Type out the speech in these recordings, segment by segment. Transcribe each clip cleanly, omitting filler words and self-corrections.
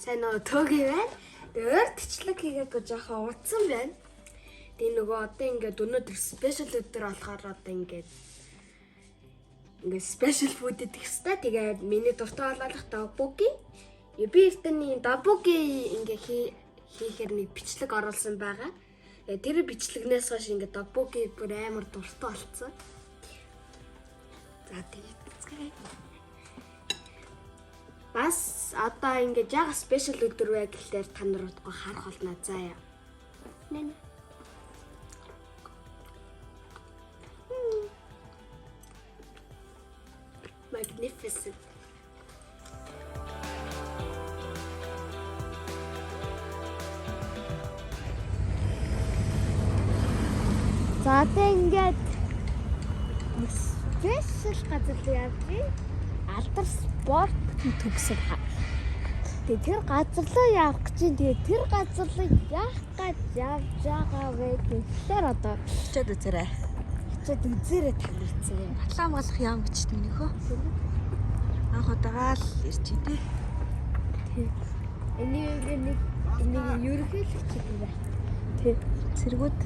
Сайн уу төөг байна. Тэгээд өөртчлэг хийгээд жоохон утсан байна. Тэгээ нөгөө одоо ингээд өнөөдөр спешиал өдөр болохоор одоо ингээд спешиал фуд идэх хэвээр. Тэгээд миний дуртай болоолох дабуги. Би эртний дабуги ингээд хийхээр нэг бичлэг оруулсан байгаа. Тэр бичлэгнээс хойш ингээд дабуги бүр амар дуртай болсон. За тэгээд үзье. Бас одоо ингээд яг спешиал өдөр вэ гэхлээр та нар удахгүй харах болно заа. Нэ. Magnificent. За тэгээд спешиал газар явъя. Алдар спорт төгсөв. Тэгээ тэр газар руу явах гэж чинь тэгээ тэр газар руу явах гэж явж байгаа вэ гэхээр одоо хичээд үзээрэй. Хичээд үзээрэй тамирцсан юм. Батлан болох яам гэж минийхөө. Анх удаага л ирж идэв. Энийг ерөнхийлөгч юм байна. Тэг. Цэргүүд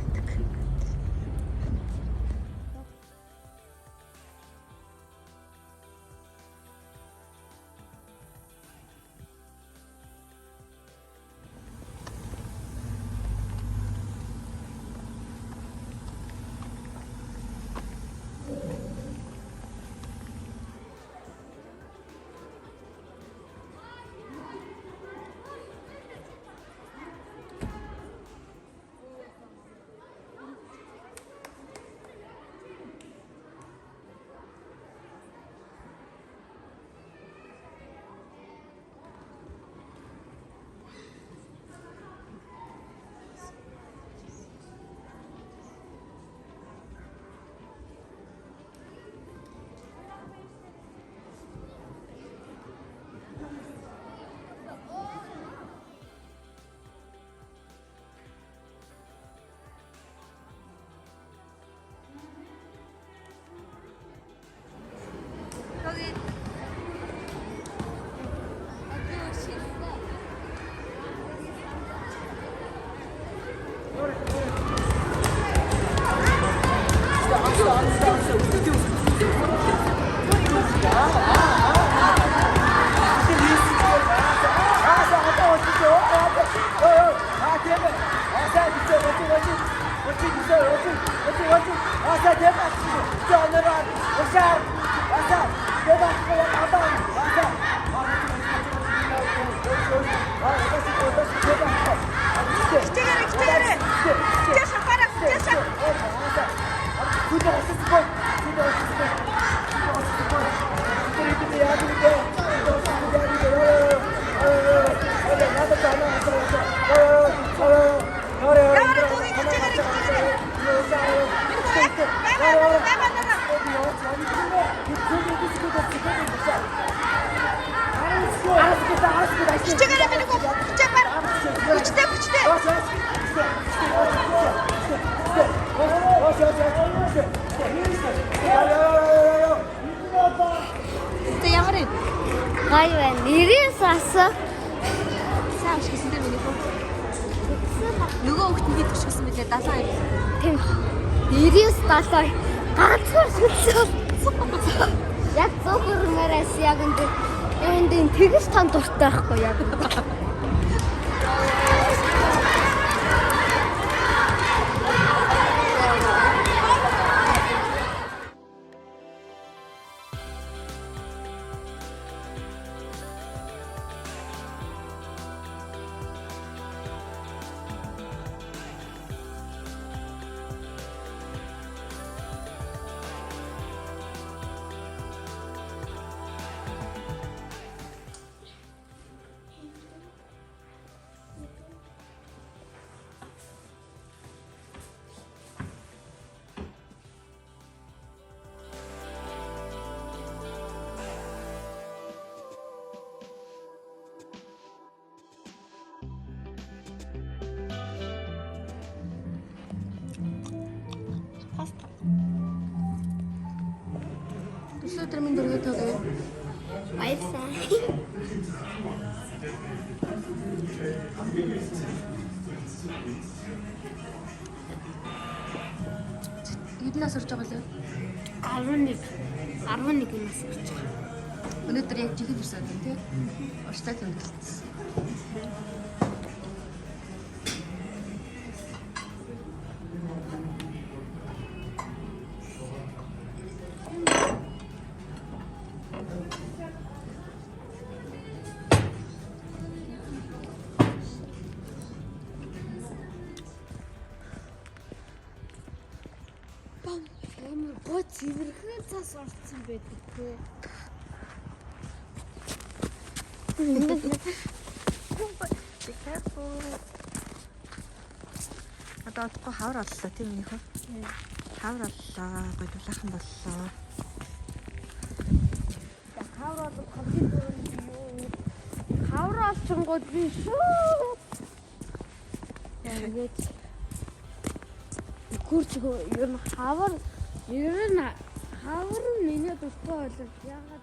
гай байна. Нэрээс асуу. сайн ашигласан дээ минийхөө. Нөгөө хүүхд нь төгсгсөн мөлий 72. Тийм. 97 ганцхан шүлсэн. Яг 100 хүрмээрээс яг энд тэгж тань дуртай байхгүй яг. Өдөр минь дөрөв төгөө. Баярлалаа. Хэдэн нас урж байгаа лээ? 11. 11 нас гэж байна. Өнөөдөр яг жихэд ирсэн юм тий. Урьдчилан тэмдэглэсэн. Амар гоо цэвэрхэн цас орцсон байдаг тий. Be careful. Одоо одохгүй хавар оллоо тийм үү нөхөө? Хавар оллоо, гоё дулаахан боллоо. Хавраад компьютер юу? Хавраад чонгод би шүү. Тэгээд гүрч ер нь хавар миний дутуу болов яагаад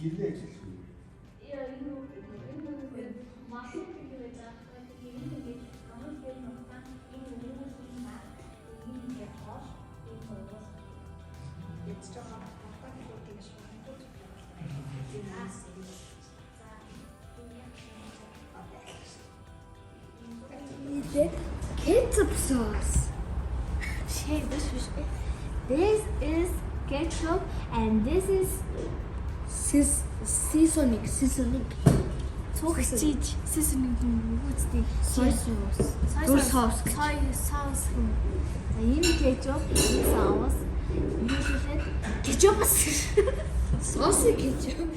Гэрлээ гэж хэлсэн. Ketchup sauce. This is ketchup and this is Seasoning. цуг чиж seasoning үүсдэг. Soy sauce. Soy sauce. За энэ кетчуп, энэ соус, энэ кетчуп бас. Sauce ketchup.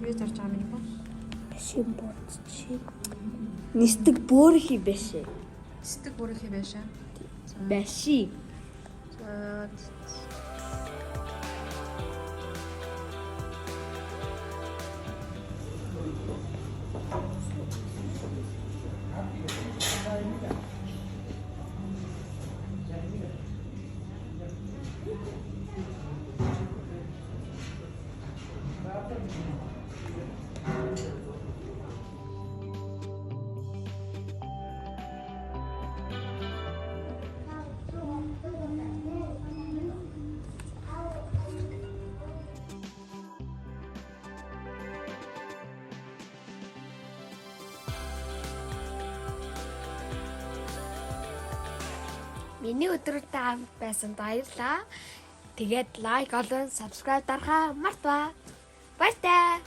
Юу зарж байгаа юм бэ? Шин бодчих. Нисдэг бөөрхий байшаа. Сэтг бүрхий байшаа. Баши. За Миний өдрөдөө хамт байсан баярлаа. Тэгээд лайк, олон subscribe дарахаа мартаа. Баяртай.